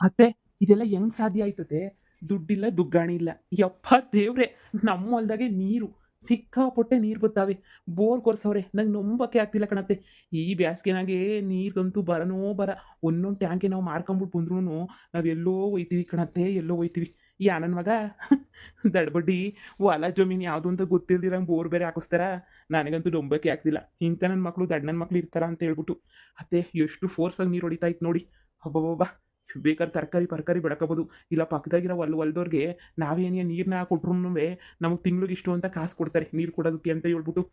ಅತ್ತೆ ಇದೆಲ್ಲ ಹೆಂಗ್ ಸಾಧ್ಯ ಆಯ್ತತೆ? ದುಡ್ಡಿಲ್ಲ ದುಗ್ಗಾಣಿ ಇಲ್ಲ. ಯಪ್ಪ ದೇವ್ರೆ! ನಮ್ಮ ಹೊಲ್ದಾಗೆ ನೀರು ಸಿಕ್ಕಾಪಟ್ಟೆ ನೀರು ಬತ್ತಾವೆ. ಬೋರ್ ಕೊರ್ಸವ್ರೆ. ನಂಗೆ ನಂಬಕ್ಕೆ ಆಗ್ತಿಲ್ಲ ಕಣತ್ತೆ. ಈ ಬ್ಯಾಸ್ಗೆನಾಗೆ ನೀರ್ಗಂತೂ ಬರನೋ ಬರ. ಒಂದೊಂದು ಟ್ಯಾಂಕಿ ನಾವು ಮಾರ್ಕೊಂಬಿಟ್ಟು ಬಂದ್ರೂ ನಾವು ಎಲ್ಲೋ ಹೋಯ್ತೀವಿ ಕಣತ್ತೆ, ಎಲ್ಲೋ ಹೋಯ್ತೀವಿ. ಈ ನನ್ನ ಮಗ ದಡ್ಬಡ್ಡಿ ಹೊಲ ಜಮೀನು ಯಾವುದು ಅಂತ ಗೊತ್ತಿಲ್ದಿರಂಗೆ ಬೋರ್ ಬೇರೆ ಹಾಕಿಸ್ತಾರ. ನನಗಂತೂ ನಂಬಕ್ಕೆ ಆಗ್ತಿಲ್ಲ. ಇಂಥ ನನ್ನ ಮಕ್ಕಳು ದಡ್ಡ ನನ್ನ ಮಕ್ಳು ಇರ್ತಾರ ಅಂತ ಹೇಳ್ಬಿಟ್ಟು. ಅತ್ತೆ ಎಷ್ಟು ಫೋರ್ಸಾಗಿ ನೀರು ಹೊಡಿತಾ ಇತ್ತು ನೋಡಿ. ಅಬ್ಬಬ್ಬಬ್ಬ! ಬೇಕಾದ್ರೆ ತರಕಾರಿ ಬೆಳ್ಕೋಬೋದು. ಇಲ್ಲ ಪಕ್ಕದಾಗಿರೋ ಹೊಲ್ದವ್ರಿಗೆ ನಾವೇನೇ ನೀರನ್ನ ಕೊಟ್ರೂ ನಮಗೆ ತಿಂಗ್ಳಿಗೆ ಇಷ್ಟು ಅಂತ ಕಾಸು ಕೊಡ್ತಾರೆ ನೀರು ಕೊಡೋದಕ್ಕೆ ಅಂತ ಹೇಳ್ಬಿಟ್ಟು.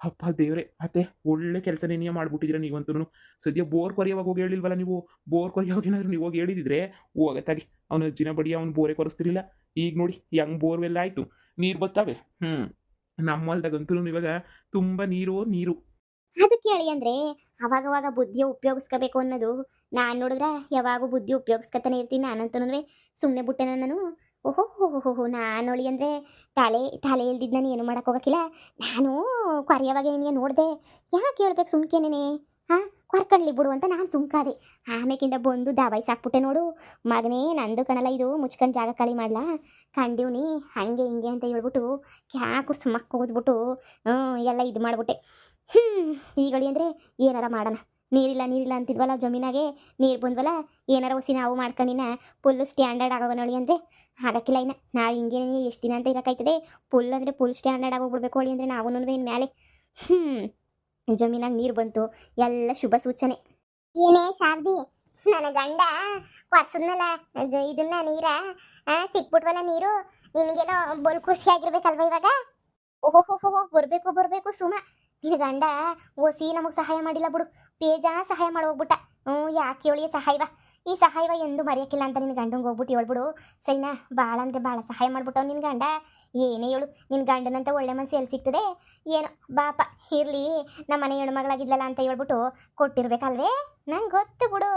ಅಪ್ಪ ದೇವ್ರೆ! ಅತ್ತೆ ಒಳ್ಳೆ ಕೆಲಸನೇ ಮಾಡ್ಬಿಟ್ಟಿದ್ದೀರ ನೀವಂತೂ. ಸದ್ಯ ಬೋರ್ ಕೊರೆಯೋವಾಗ ಹೋಗಿ ಹೇಳಿಲ್ವಲ್ಲ ನೀವು? ಬೋರ್ ಕೊರೆಯೋವಾಗ ಏನಾದ್ರು ನೀವು ಹೋಗಿ ಹೇಳಿದಿದ್ರೆ ಹೋಗತ್ತಾಗಿ ಅವನ ಅಜ್ಜಿನ ಬಡಿ ಅವ್ನು ಬೋರೇ ಕೊರಿಸ್ತಿರ್ಲಿಲ್ಲ. ಈಗ ನೋಡಿ ಹೆಂಗ್ ಬೋರ್ವೆಲ್ಲ ಆಯಿತು, ನೀರು ಬತ್ತಾವೆ. ನಮ್ಮ ಹೊಲ್ದಾಗಂತೂ ಇವಾಗ ತುಂಬ ನೀರು. ಅದಕ್ಕೆ ಹೇಳಿ ಅಂದ್ರೆ ಅವಾಗವಾಗ ಬುದ್ಧಿ ಉಪಯೋಗಿಸ್ಕೋಬೇಕು ಅನ್ನೋದು. ನಾನು ನೋಡಿದ್ರೆ ಯಾವಾಗೂ ಬುದ್ಧಿ ಉಪಯೋಗಿಸ್ಕೊತಾನೆ ಇರ್ತೀನಿ. ನಾನಂತೂ ಸುಮ್ಮನೆ ಬಿಟ್ಟೆ ನಾನು. ಓಹೋ ಹೋ ನಾನು ಹೊಳಿ ಅಂದರೆ ತಲೆ ಇಲ್ದಿದ್ದು ನಾನು ಏನು ಮಾಡೋಕೆ ಹೋಗಕ್ಕಿಲ್ಲ. ನಾನು ಕೊರೆಯೋವಾಗ ಏನೇ ನೋಡಿದೆ. ಯಾಕೆ ಹೇಳ್ಬೇಕು ಸುಮ್ಕೇನೇನೆ? ಹಾಂ, ಕೊರ್ಕಳ್ಳಿ ಬಿಡು ಅಂತ ನಾನು ಸುಮ್ಕಾದೆ. ಆಮೇಕಿಂದ ಬಂದು ದಬಾಯಿಸಾಕ್ಬಿಟ್ಟೆ ನೋಡು. ಮಗನೇ ನಂದು ಕಣಲ್ಲ ಇದು, ಮುಚ್ಕೊಂಡು ಜಾಗ ಖಾಲಿ ಮಾಡ್ಲಾ ಕಂಡೀವ್ನಿ ಹಂಗೆ ಹಿಂಗೆ ಅಂತ ಹೇಳ್ಬಿಟ್ಟು ಕ್ಯಾಕು ಸುಮ್ಮಕ್ಕೆ ಹೋದ್ಬಿಟ್ಟು ಎಲ್ಲ ಇದು ಮಾಡಿಬಿಟ್ಟೆ. ಈಗಳಿ ಅಂದರೆ ಏನಾರ ಮಾಡೋಣ. ನೀರಿಲ್ಲ ಅಂತಿದ್ವಲ್ಲ ಜಮೀನಾಗೆ, ನೀರು ಬಂದ್ವಲ್ಲ ಏನಾರ ಹೊಸಿ ನಾವು ಮಾಡ್ಕೊಂಡಿನ ಫುಲ್ಲು ಸ್ಟ್ಯಾಂಡರ್ಡ್ ಆಗೋಗ ನೋಡಿ ಅಂದರೆ ಆಗಕ್ಕಿಲ್ಲ. ಇನ್ನು ನಾವು ಹಿಂಗೆ ಎಷ್ಟು ದಿನ ಅಂತ ಇರೋಕ್ಕಾಯ್ತದೆ? ಫುಲ್ ಅಂದರೆ ಫುಲ್ ಸ್ಟ್ಯಾಂಡರ್ಡ್ ಆಗೋಗ್ಬಿಡ್ಬೇಕು ಹೊಳಿ ಅಂದರೆ ನಾವು ಇನ್ನು ಮೇಲೆ. ಜಮೀನಾಗ ನೀರು ಬಂತು, ಎಲ್ಲ ಶುಭ ಸೂಚನೆ. ಏನೇ ಶಾರದಿ, ನನ್ನ ಗಂಡ ಕೊರ್ಸದ್ನಲ್ಲ ಇದನ್ನ ನೀರ ಸಿಕ್ಬಿಟ್ವಲ್ಲ ನೀರು, ನಿನಗೇನೋ ಬಲ್ ಖುಷಿ ಆಗಿರ್ಬೇಕಲ್ವ ಇವಾಗ? ಓಹೋ ಬರಬೇಕು ಸುಮ. ನಿನ್ನ ಗಂಡ ಓಸಿ ನಮಗೆ ಸಹಾಯ ಮಾಡಿಲ್ಲ ಬಿಡು, ಬೇಜಾನ್ ಸಹಾಯ ಮಾಡಿ ಹೋಗ್ಬಿಟ್ಟ. ಯಾಕೆ ಹೇಳಿ ಸಹಾಯವ, ಈ ಸಹಾಯವ ಎಂದು ಮರೆಯೋಕ್ಕಿಲ್ಲ ಅಂತ ನಿನ್ನ ಗಂಡಂಗೆ ಹೋಗ್ಬಿಟ್ಟು ಹೇಳ್ಬಿಡು ಸರಿನಾ? ಭಾಳ ಅಂದರೆ ಭಾಳ ಸಹಾಯ ಮಾಡ್ಬಿಟ್ಟವ್ ನಿನ್ನ ಗಂಡ. ಏನೇ ಹೇಳು, ನಿನ್ನ ಗಂಡನಂತ ಒಳ್ಳೆ ಮನಸ್ಸು ಎಲ್ಲಿ ಸಿಗ್ತದೆ ಏನೋ? ಬಾಪ ಇರಲಿ, ನಮ್ಮ ಮನೆ ಹೆಣ್ಮಗಳಾಗಿದ್ಲಲ್ಲ ಅಂತ ಹೇಳ್ಬಿಟ್ಟು ಕೊಟ್ಟಿರ್ಬೇಕಲ್ವೇ? ನಂಗೆ ಗೊತ್ತು ಬಿಡು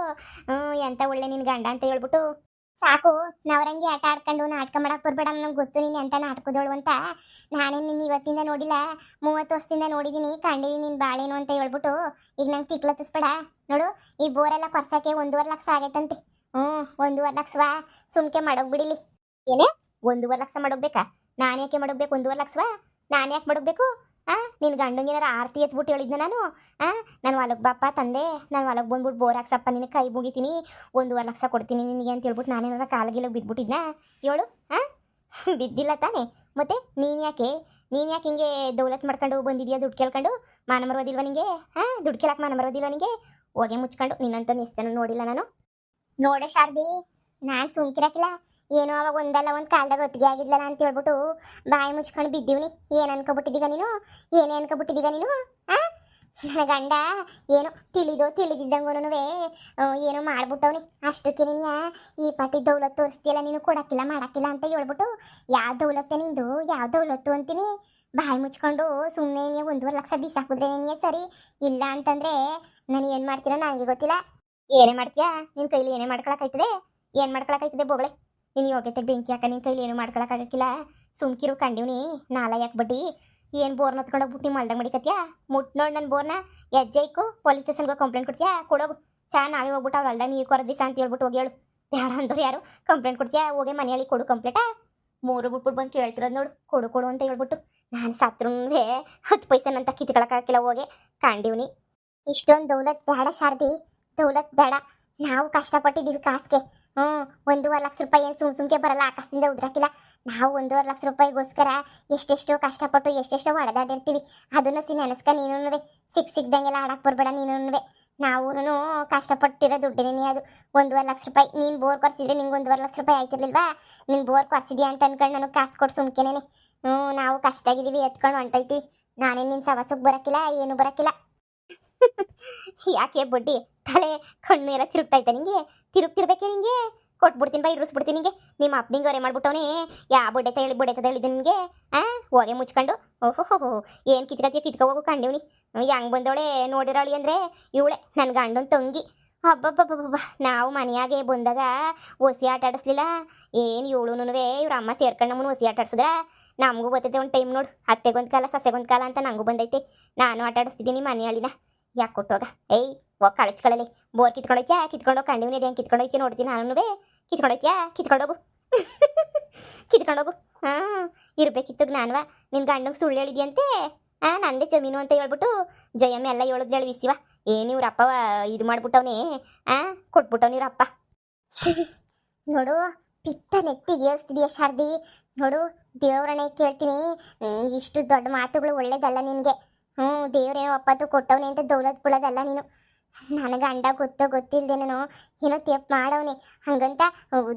ಎಂಥ ಒಳ್ಳೆ ನಿನ್ನ ಗಂಡ ಅಂತ ಹೇಳ್ಬಿಟ್ಟು. ಸಾಕು ನವರಂಗಿ ಆಟ ಆಡ್ಕೊಂಡು ನಾಟಕ ಮಾಡಕ್ಕೆ ಬರಬೇಡ. ನಂಗೆ ಗೊತ್ತು ನೀನು ಎಂಥ ನಾಟಕದೋಳು ಅಂತ. ನಾನೇ ನಿನ್ನ ಇವತ್ತಿಂದ ನೋಡಿಲ್ಲ, 30 ವರ್ಷದಿಂದ ನೋಡಿದ್ದೀನಿ, ಕಂಡಿದ್ದೀನಿ ನಿನ್ನ ಬಾಳೇನು ಅಂತ ಹೇಳ್ಬಿಟ್ಟು. ಈಗ ನಂಗೆ ತಿಕ್ಲತ್ತಿಸ್ಬೇಡ ನೋಡು. ಈ ಬೋರೆಲ್ಲ ಕೊರ್ಸಕ್ಕೆ 1.5 ಲಕ್ಷ ಆಗೈತಂತೆ. 1.5 ಲಕ್ಷವಾ? ಸುಮ್ಕೆ ಮಾಡೋಗ್ಬಿಡಿಲಿ. ಏನೇ 1.5 ಲಕ್ಷ ಮಾಡೋಗ್ಬೇಕಾ? ನಾನು ಯಾಕೆ ಮಾಡೋಗ್ಬೇಕು 1.5 ಲಕ್ಷವಾ? ನಾನು ಯಾಕೆ ಮಾಡೋಗ್ಬೇಕು? ನಿನ್ನ ಗಂಡಂಗೇನಾರ ಆರತಿ ಎತ್ಬಿಟ್ಟು ಹೇಳಿದ್ನ ನಾನು? ನಾನು ಹೊಲಕ್ಕೆ ಬಾಪ ತಂದೆ, ನಾನು ಹೊಲಕ್ಕೆ ಬಂದ್ಬಿಟ್ಟು ಬೋರ್ ಹಾಕ್ಸಪ್ಪ ನಿನಗೆ ಕೈ ಮುಗಿತೀನಿ, 1.5 ಲಕ್ಷ ಕೊಡ್ತೀನಿ ನಿನಗೆ ಅಂತ ಹೇಳ್ಬಿಟ್ಟು ನಾನೇನಾರ ಕಾಲಗಿಲ್ಲ ಬಿದ್ದುಬಿಟ್ಟಿದ್ನಾ? ಹೇಳು. ಬಿದ್ದಿಲ್ಲ ತಾನೇ? ಮತ್ತೆ ನೀನು ಯಾಕೆ ಹಿಂಗೆ ದೌಲತ್ ಮಾಡ್ಕೊಂಡು ಬಂದಿದ್ಯಾ? ದುಡ್ಡು ಕೇಳ್ಕೊಂಡು ಮಾನ ಮರೋದಿಲ್ವ ನಿಂಗೆ? ದುಡ್ಡು ಕೇಳಕ್ಕೆ ಮಾನ ಮರೋದಿಲ್ವ ನಿಂಗೆ? ಹೋಗೆ ಮುಚ್ಕೊಂಡು ನಿನ್ನಂತ ಎಷ್ಟು ಜನ ನೋಡಿಲ್ಲ ನಾನು. ನೋಡೆ ಶಾರದಿ, ನಾನು ಸುಮ್ಕಿರಕ್ಕಿಲ್ಲ. ಏನೋ ಅವಾಗ ಒಂದಲ್ಲ ಒಂದು ಕಾಲದಾಗ ಒತ್ತಿಗೆ ಆಗಿದ್ಲಲ್ಲ ಅಂತ ಹೇಳ್ಬಿಟ್ಟು ಬಾಯಿ ಮುಚ್ಕೊಂಡು ಬಿದ್ದೀವ್ನಿ. ಏನು ಅನ್ಕೊಬಿಟ್ಟಿದ್ದೀಗ ನೀನು? ಏನೇ ಅನ್ಕೊಬಿಟ್ಟಿದ್ದೀಗ ನೀನು? ನನ್ನ ಗಂಡ ಏನೋ ತಿಳಿದಿದ್ದಂಗೂ ಏನೋ ಮಾಡ್ಬಿಟ್ಟವ್ನಿ. ಅಷ್ಟಕ್ಕೆ ನೀನು ಈ ಪಾಟಿ ದೌಲತ್ತು ತೋರಿಸ್ತೀಯಲ್ಲ, ನೀನು ಕೊಡಕ್ಕಿಲ್ಲ ಮಾಡಕ್ಕಿಲ್ಲ ಅಂತ ಹೇಳ್ಬಿಟ್ಟು. ಯಾವ ದೌಲತ್ತೆ ನಿಂದು? ಯಾವ ದೌಲತ್ತು ಅಂತೀನಿ? ಬಾಯಿ ಮುಚ್ಕೊಂಡು ಸುಮ್ಮನೆ 1.5 ಲಕ್ಷ ಬೀಸಾಕಿದ್ರೆ ನೀನೇ ಸರಿ. ಇಲ್ಲ ಅಂತಂದರೆ ನಾನು ಏನು ಮಾಡ್ತೀನೋ ನನಗೆ ಗೊತ್ತಿಲ್ಲ. ಏನೇ ಮಾಡ್ತೀಯಾ? ನಿನ್ನ ಕೈಲಿ ಏನೇ ಮಾಡ್ಕೊಳಕ್ಕಾಯ್ತದೆ? ಏನು ಮಾಡ್ಕೊಳಕ್ಕಾಯ್ತದೆ ಬೋಗಳೆ? ನೀನು ಯೋಗ್ಯತೆಗೆ ಬೆಂಕಿ ಹಾಕ, ನಿನ್ನ ಕೈಲಿ ಏನು ಮಾಡ್ಕೊಳಕ್ಕಾಗಕ್ಕಿಲ್ಲ. ಸುಮ್ಕಿರು ಕಂಡೀವ್ನಿ ನಾಲ್ಕು ಬಡ್ಡಿ. ಏನು ಬೋರ್ನ ಹೊತ್ಕೊಂಡೋಗ್ಬಿಟ್ಟು ನಿಮ್ಮ ಹೊಲ್ದಾಗ ಮಡಿಕತ್ಯಾ? ಮುಟ್ ನೋಡಿ ನನ್ನ ಬೋರ್ನ ಹೆಜ್ಜೆ ಇಕ್ಕು, ಪೊಲೀಸ್ ಸ್ಟೇಷನ್ಗೆ ಕಂಪ್ಲೇಂಟ್ ಕೊಡ್ತೀಯಾ? ಕೊಡೋಗು. ನಾವೇ ಹೋಗ್ಬಿಟ್ಟು ಅವ್ರು ಹೊಲ್ದಾಗ ನೀರು ಕೊರೋದ್ವಿ ಅಂತ ಹೇಳ್ಬಿಟ್ಟು ಹೋಗಿ ಹೇಳು. ಬೇಡ ಅಂದವ್ರು ಯಾರು ಕಂಪ್ಲೇಂಟ್ ಕೊಡ್ತೀಯಾ? ಹೋಗಿ ಮನೆಯಲ್ಲಿ ಕೊಡು ಕಂಪ್ಲೇಂಟಾ? 3 ಬಿಟ್ಬಿಟ್ಟು ಬಂದು ಕೇಳ್ತಿರೋದು ನೋಡು, ಕೊಡು ಅಂತ ಹೇಳ್ಬಿಟ್ಟು. ನಾನು ಸತ್ರೂ 10 ಪೈಸೆನಂತ ಕಿತ್ಕೊಳಕ್ಕಾಗಿಲ್ಲ. ಹೋಗಿ ಕಂಡೀವ್ನಿ. ಇಷ್ಟೊಂದು ದೌಲತ್ ಬೇಡ ಶಾರದಿ, ದೌಲತ್ ಬೇಡ. ನಾವು ಕಷ್ಟಪಟ್ಟಿದ್ದೀವಿ ಕಾಸಿಗೆ. 1.5 ಲಕ್ಷ ರೂಪಾಯಿ ಏನು ಸುಮ್ಕೆ ಬರಲ್ಲ, ಆಕಾಶದಿಂದ ಉದ್ರಾಕಿಲ್ಲ. ನಾವು 1.5 ಲಕ್ಷ ರೂಪಾಯಿಗೋಸ್ಕರ ಎಷ್ಟೆಷ್ಟೋ ಕಷ್ಟಪಟ್ಟು ಎಷ್ಟೆಷ್ಟೋ ಹೊಡೆದಾಡಿರ್ತೀವಿ. ಅದನ್ನು ನೆನೆಸ್ಕ ನೀನು ಸಿಕ್ದಂಗೆಲ್ಲ ಆಡಕ್ಕೆ ಬರಬೇಡ ನೀನು. ನಾವು ಕಷ್ಟಪಟ್ಟಿರೋ ದುಡ್ಡೇನೇ ಅದು 1.5 ಲಕ್ಷ ರೂಪಾಯಿ. ನೀನು ಬೋರ್ ಕೊರ್ಸಿದ್ರೆ ನಿಂಗೆ 1.5 ಲಕ್ಷ ರೂಪಾಯಿ ಆಯ್ತಿರ್ಲಿಲ್ವಾ? ನೀನು ಬೋರ್ ಕೊರ್ಸಿದ್ಯಾ ಅಂತ ಅನ್ಕೊಂಡು ನನಗೆ ಕಾಸು ಕೊಟ್ಟು ಸುಮ್ಕೆನೇನೆ. ನಾವು ಕಷ್ಟ ಆಗಿದ್ದೀವಿ, ಎತ್ಕೊಂಡು ಹೊಂಟೈತಿ. ನಾನೇನು ನಿನ್ನ ಸವಸಕ್ಕೆ ಬರೋಕ್ಕಿಲ್ಲ, ಏನು ಬರೋಕ್ಕಿಲ್ಲ. ಯಾಕೆ ಬಡ್ಡಿ ತಲೆ ಕಣ್ಣು ಎಲ್ಲ ತಿರುಗ್ತೈತೆ ನಿಂಗೆ? ತಿರುಗ್ತಿರ್ಬೇಕೆ ನಿಂಗೆ? ಕೊಟ್ಬಿಡ್ತೀನಿ ಬೈ, ಇರಿಸ್ಬಿಡ್ತೀನಿ ನಿಂಗೆ. ನಿಮ್ಮ ಅಪ್ಪನಿಗೆ ಹೊರೆ ಮಾಡ್ಬಿಟ್ಟವನೇ. ಯಾವ ಬಡ್ಡೆ ಹೇಳಿದ್ದೆ ನಿನಗೆ? ಹೋಗೆ ಮುಚ್ಕೊಂಡು ಓಹೋ ಏನು ಕಿತ್ಕೋ ಹೋಗು ಕಂಡೀವ್ನಿ. ಹೆಂಗೆ ಬಂದವಳೆ ನೋಡಿರೋಳಿ ಅಂದರೆ ಇವಳೆ ನನ್ನ ಗಂಡನ ತಂಗಿ. ಹಬ್ಬಬ್ಬಬ್ಬಬ್ಬ, ನಾವು ಮನೆಯಾಗೆ ಬಂದಾಗ ಒಸಿ ಆಟ ಆಡಿಸ್ಲಿಲ್ಲ ಏನು? ಇವಳುನುವೆ ಇವ್ರ ಅಮ್ಮ ಸೇರ್ಕೊಂಡು ನಮ್ಮನ್ನು ಒಸಿ ಆಟ ಆಡ್ಸಿದ್ರ? ನಮಗೂ ಗೊತ್ತೈತೆ ಒಂದು ಟೈಮ್ ನೋಡು, ಅತ್ತೆಗೊಂದು ಕಾಲ ಸೊಸೆಗೊಂದು ಕಾಲ ಅಂತ ನನಗೂ ಬಂದೈತೆ. ನಾನು ಆಟ ಆಡಿಸ್ತಿದ್ದೀನಿ ಮನೆಯಲ್ಲಿನ. ಯಾಕೆ ಕೊಟ್ಟೋಗ ಏಯ್ ಹೋಗಿ ಕಳಿಸ್ಕೊಳ್ಳಲಿ. ಬೋರ್ ಕಿತ್ಕೊಂಡೋಯ್ತ್ಯಾ ಕಿತ್ಕೊಂಡೋಗಿ ಕಂಡಿವ್ನಿ ಹೆಂಗೆ ಕಿತ್ಕೊಂಡೋಯ್ತಿ ನೋಡ್ತೀನಿ ನಾನು. ಕಿತ್ಕೊಂಡೋಯ್ತ್ಯಾ ಕಿತ್ಕೊಂಡೋಗು ಕಿತ್ಕೊಂಡೋಗು. ಹಾಂ ಇರ್ಬೇಕಿತ್ತು ಜ್ಞಾನವ. ನಿನ್ನ ಗಂಡಂಗೆ ಸುಳ್ಳು ಹೇಳಿದ್ಯಂತೆ. ನಂದೇ ಜಮೀನು ಅಂತ ಹೇಳ್ಬಿಟ್ಟು ಜಯಮ್ಮ ಎಲ್ಲ ಹೇಳಿದ್ಲೇಳು ವಿಸಿವ. ಏನು ಇವ್ರಪ್ಪ ಇದು ಮಾಡ್ಬಿಟ್ಟವನೇ, ಕೊಟ್ಬಿಟ್ಟವ್ನು ಇವ್ರಪ್ಪ. ನೋಡು ಪಿತ್ತ ನೆತ್ತಿಗೆ ಏರಿಸ್ತಿದೀಯ ಶಾರದಿ. ನೋಡು ದೇವ್ರನೇ ಕೇಳ್ತೀನಿ, ಇಷ್ಟು ದೊಡ್ಡ ಮಾತುಗಳು ಒಳ್ಳೇದಲ್ಲ ನಿನಗೆ. ದೇವ್ರೇನೋ ಒಪ್ಪತ್ತು ಕೊಟ್ಟವನೇ ಅಂತ ದೌಲತ್ ಬಿಡೋದಲ್ಲ ನೀನು. ನನಗೆ ಗಂಡ ಗೊತ್ತೋ ಗೊತ್ತಿಲ್ಲದೇನೋ ಏನೋ ತಪ್ಪು ಮಾಡವನೆ. ಹಂಗಂತ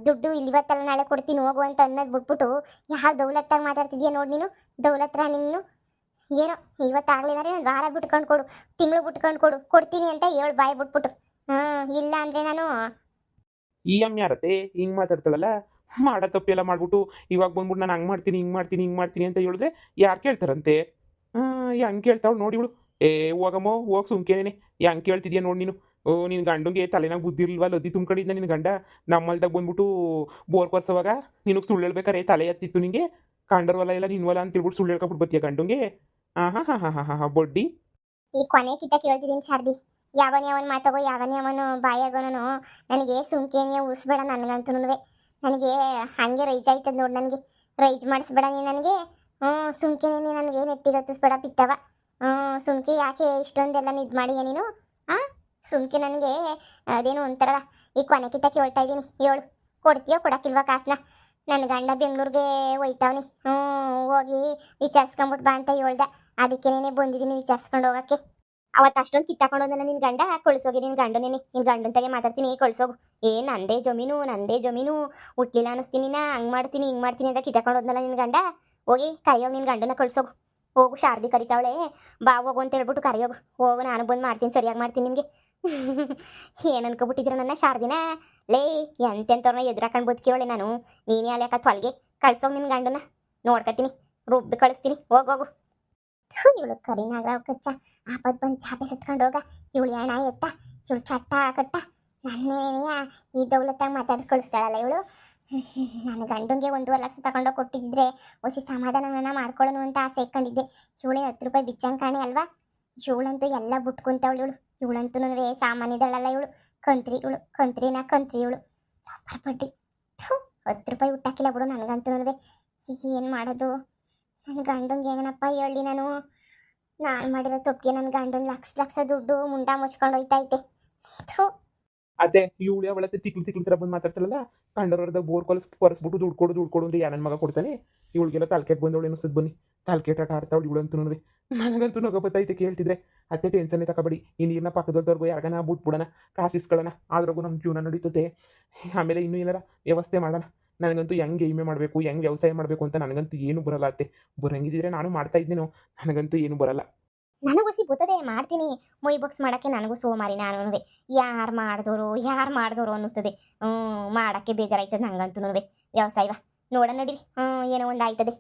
ದುಡ್ಡು ಇವತ್ತಲ್ಲ ನಾಳೆ ಕೊಡ್ತೀನಿ ಹೋಗು ಅಂತ ಅನ್ನೋದು ಬಿಟ್ಬಿಟ್ಟು ಯಾವ ದೌಲತ್ತಾಗಿ ಮಾತಾಡ್ತಿದ್ಯಾ ನೋಡಿ ನೀನು. ದೌಲತ್ ರಾಣಿ ನೀನು. ಏನೋ ಇವತ್ತಾಗಲಿಲ್ಲ ನನಗೆ ವಾರ ಬಿಟ್ಕೊಂಡು ಕೊಡು, ತಿಂಗಳು ಬಿಟ್ಕೊಂಡು ಕೊಡು, ಕೊಡ್ತೀನಿ ಅಂತ ಹೇಳು ಬಾಯಿ ಬಿಟ್ಬಿಟ್ಟು. ಇಲ್ಲ ಅಂದರೆ ನಾನು ಈ ಅಮ್ಮ ಯಾರತ್ತೆ ಹಿಂಗೆ ಮಾತಾಡ್ತಾಳಲ್ಲ, ಮಾಡೋ ತಪ್ಪೆಲ್ಲ ಮಾಡ್ಬಿಟ್ಟು ಇವಾಗ ಬಂದ್ಬಿಟ್ಟು ನಾನು ಹಂಗೆ ಮಾಡ್ತೀನಿ ಹಿಂಗೆ ಮಾಡ್ತೀನಿ ಹಿಂಗೆ ಮಾಡ್ತೀನಿ ಅಂತ ಹೇಳಿದ್ರೆ ಯಾರು ಕೇಳ್ತಾರಂತೆ? ಹೆಂಗೆ ಕೇಳ್ತಾವ್ ನೋಡಿ ಇವಳು. ಹೋಗಮ್ಮೋ ಹೋಗಿ ಸುಮ್ಕೇನೇನೆ ಹೆಂಗೆ ಕೇಳ್ತಿದ್ಯಾ ನೋಡಿ ನೀನು. ನಿನ್ನ ಗಂಡಂಗೆ ತಲೆನಾಗ ಬುದ್ಧಿ ಇಲ್ವಾ? ಲದ್ದಿ ತುಂಬ್ಕೊಂಡಿದ್ದ ನಿನ್ನ ಗಂಡ ನಮ್ಮಲ್ದಾಗ ಬಂದ್ಬಿಟ್ಟು ಬೋರ್ ಕೊರ್ಸೋವಾಗ ನಿನಗೆ ಸುಳ್ಳು ಹೇಳ್ಬೇಕಾರೆ ತಲೆ ಎತ್ತಿತ್ತು ನಿಂಗೆ. ಕಂಡರ್ವಲ್ಲ ಎಲ್ಲ ನಿನ್ವಲ್ಲ ಅಂತ ತಿಳ್ಬಿಟ್ಟು ಸುಳ್ಳು ಹೇಳ್ಕೊಬಿಟ್ಟು ಬತ್ತೀಯ ಗಂಡಂಗೆ. ಹಾಂ ಹಾಂ ಹಾಂ ಹಾಂ ಹಾಂ ಬಡ್ಡಿ. ಈ ಕೊನೆ ಕಿತ್ತ ಕೇಳ್ತಿದ್ದೀನಿ ಶಾರದಿ. ಯಾವನ್ ಮಾತಾಗೋ ಯಾವನ್ ಯಾವನು ಬಾಯಾಗೋನು ನನಗೆ ಸುಮ್ಕೇನಿಯ ಉಳಿಸ್ಬೇಡ ನನಗಂತೂ. ನನಗೆ ಹಾಗೆ ರೈಜ್ ಆಯ್ತದ ನೋಡಿ. ನನಗೆ ರೈಜ್ ಮಾಡಿಸ್ಬೇಡ ನೀನು ನನಗೆ. ಸುಮ್ಕೇನೆ ನನಗೆ ನೆತ್ತಿಗೆ ಹತ್ತಿಸ್ಬೇಡ ಪಿತ್ತವ. ಸುಮ್ಕೆ ಯಾಕೆ ಇಷ್ಟೊಂದೆಲ್ಲ ನಿದ್ದು ಮಾಡಿಯ ನೀನು? ಸುಮ್ಕೆ ನನಗೆ ಅದೇನು ಒಂಥರ. ಈ ಕೊನೆ ಕಿತ್ತ ಕೇಳ್ತಾ ಇದ್ದೀನಿ, ಹೇಳು ಕೊಡ್ತೀಯೋ ಕೊಡಕ್ಕಿಲ್ವಾ ಕಾಸನ್ನ? ನನ್ನ ಗಂಡ ಬೆಂಗಳೂರಿಗೆ ಹೋಯ್ತಾವನಿ. ಹೋಗಿ ವಿಚಾರಿಸ್ಕೊಂಬಿಟ್ಟು ಬಾ ಅಂತ ಹೇಳ್ದೆ. ಅದಕ್ಕೇನೇ ಬಂದಿದ್ದೀನಿ ವಿಚಾರಿಸ್ಕೊಂಡು ಹೋಗಕ್ಕೆ. ಅವತ್ತು ಅಷ್ಟೊಂದು ಕಿತ್ತಾಕೊಂಡೋದನ್ನ ನಿನ್ನ ಗಂಡ ಕಳಿಸೋಗಿ. ನಿನ್ನ ಗಂಡನೇನೆ ನಿನ್ನ ಗಂಡಂತಾಗೆ ಮಾತಾಡ್ತೀನಿ ಕಳಿಸೋಗು. ನಂದೇ ಜಮೀನು ಹುಟ್ಲಿಲ್ಲ ಅನ್ನಿಸ್ತೀನಿ ನಾ. ಹಂಗೆ ಮಾಡ್ತೀನಿ ಹಿಂಗೆ ಮಾಡ್ತೀನಿ ಅಂತ ಕಿತ್ತಾಕೊಂಡೋದ್ನಲ್ಲ ನಿನ್ನ ಗಂಡ. ಹೋಗಿ ಕರಿಯೋಗಿ ನಿನ್ನ ಗಂಡನ ಕಳಿಸೋಗು. ಹೋಗು ಶಾರದಿ ಕರಿತಾವಳೆ, ಬಾ ಹೋಗು ಅಂತ ಹೇಳ್ಬಿಟ್ಟು ಕರಿಯೋಗು. ಹೋಗು ನಾನು ಬಂದು ಮಾಡ್ತೀನಿ, ಸರಿಯಾಗಿ ಮಾಡ್ತೀನಿ ನಿಮಗೆ. ಏನು ಅನ್ಕೊಬಿಟ್ಟಿದ್ದೀರ ನನ್ನ ಶಾರದಿನ? ಲೇ ಎಂತೆಂಥವ್ರನ್ನ ಎದುರಾಕೊಂಡು ಬದುಕಿವಳೆ ನಾನು. ನೀನೇ ಅಲ್ಲಿ ಯಾಕೆ ತೊಲ್ಗೆ ಕಳ್ಸೋಗಿ ನಿನ್ನ ಗಂಡನ ನೋಡ್ಕೊತೀನಿ, ರುಬ್ಬಿ ಕಳಿಸ್ತೀನಿ. ಹೋಗೋಗು. ಇವಳು ಕರಿನಾಗ್ರಾವ್ ಕಚ್ಚ ಆಪತ್ ಬಂದು ಚಾಪೆ ಸತ್ಕೊಂಡು ಹೋಗ. ಇವಳು ಎಣ ಎತ್ತ, ಇವಳು ಚಟ್ಟ ಕಟ್ಟ ನನ್ನೇನೆಯ ಈ ದೌಲತ್ತಾಗ ಮಾತಾಡಿ ಕಳಿಸ್ತಾಳಲ್ಲ ಇವಳು. ನನ್ನ ಗಂಡಂಗೆ 1.5 ಲಕ್ಷ ತಗೊಂಡೋಗಿ ಕೊಟ್ಟಿದ್ದರೆ ಹೊಸಿ ಸಮಾಧಾನನ ಮಾಡ್ಕೊಳ್ಳೋಣ ಅಂತ ಆಸೆ ಇಟ್ಕೊಂಡಿದ್ದೆ. ಇವಳೇ 10 ರೂಪಾಯಿ ಬಿಚ್ಚಂಗೆ ಕಾಣೆ ಅಲ್ವಾ? ಇವಳಂತೂ ಎಲ್ಲ ಬಿಟ್ಕೊಂತವಳು ಇವಳು. ಇವಳಂತೂ ಸಾಮಾನ್ಯದಳಲ್ಲ ಇವಳು. ಕಂತ್ರಿ ಇವಳು ಬಡ್ಡಿ. 10 ರೂಪಾಯಿ ಹುಟ್ಟಾಕಿಲ್ಲ ಬಿಡು ನನಗಂತೂ. ಈಗ ಏನು ಮಾಡೋದು? ನನ್ನ ಗಂಡಂಗೆ ಏನಪ್ಪ ಹೇಳಿ ನಾನು ಮಾಡಿರೋ ತಪ್ಪಿಗೆ ನನ್ನ ಗಂಡಂಗೆ ಲಕ್ಷ ದುಡ್ಡು ಮುಂಡ ಮುಚ್ಕೊಂಡು ಹೋಯ್ತೈತೆ. ಅದೇ ಇವಳು ಅವಳತ್ತೆ ತಿಕ್ಲು ಥರ ಬಂದು ಮಾತಾಡ್ತಾಳಲ್ಲ. ಕಂಡವ್ರದಾಗ ಬೋರ್ ಕೊರೆಸ್ಬಿಟ್ಟು ದುಡ್ಡು ಕೊಡು ಅಂದ್ರೆ ಯಾರನ್ನ ಮಗ ಕೊಡ್ತಾನೆ? ಇವಳಿಗೆಲ್ಲ ತಲೆಕೆಟ್ ಬಂದವಳು ಏನಿಸ್ತದೆ ಬನ್ನಿ. ತಲೆಕೆಟ್ ಆಟ ಆಡ್ತಾವಳು ಇವಳಂತೂ. ನನಗಂತೂ ನಗೋ ಬತ್ತೈತೆ ಕೇಳ್ತಿದ್ರೆ. ಅತ್ತೆ ಟೆನ್ಷನ್ನೇ ತಗೋಬೇಡಿ. ಈ ನೀರಿನ ಪಕ್ಕದವ್ರಿಗೂ ಯಾರಿಗಾನ ಬಿಟ್ಬಿಡೋಣ, ಕಾಸಿಸ್ಕೊಳ್ಳೋಣ, ಆದ್ರಾಗೂ ನಮ್ಮ ಜೀವನ ನಡೀತದೆ. ಆಮೇಲೆ ಇನ್ನೂ ಏನಾರ ವ್ಯವಸ್ಥೆ ಮಾಡೋಣ. ನನಗಂತೂ ಹೆಂಗೆ ವಿಮೆ ಮಾಡಬೇಕು, ಹೆಂಗೆ ವ್ಯವಸಾಯ ಮಾಡಬೇಕು ಅಂತ ನನಗಂತೂ ಏನು ಬರಲ್ಲ ಅತ್ತೆ. ಬರಂಗಿದ್ರೆ ನಾನು ಮಾಡ್ತಾ ಇದ್ದೀನೋ, ನನಗಂತೂ ಏನು ಬರಲ್ಲ. ನನಗೂ ಬರ್ತದೆ, ಮಾಡ್ತೀನಿ. ಮೊಯ್ ಬಾಕ್ಸ್ ಮಾಡೋಕ್ಕೆ ನನಗೂ ಸೋಮಾರಿ ನಾನು. ಯಾರು ಮಾಡಿದವರು ಅನ್ನಿಸ್ತದೆ. ಮಾಡೋಕ್ಕೆ ಬೇಜಾರಾಯ್ತದೆ ನಂಗಂತೂ ವ್ಯವಸಾಯವ. ನೋಡೋಣ ನಡೀರಿ, ಏನೋ ಒಂದು ಆಯ್ತದೆ.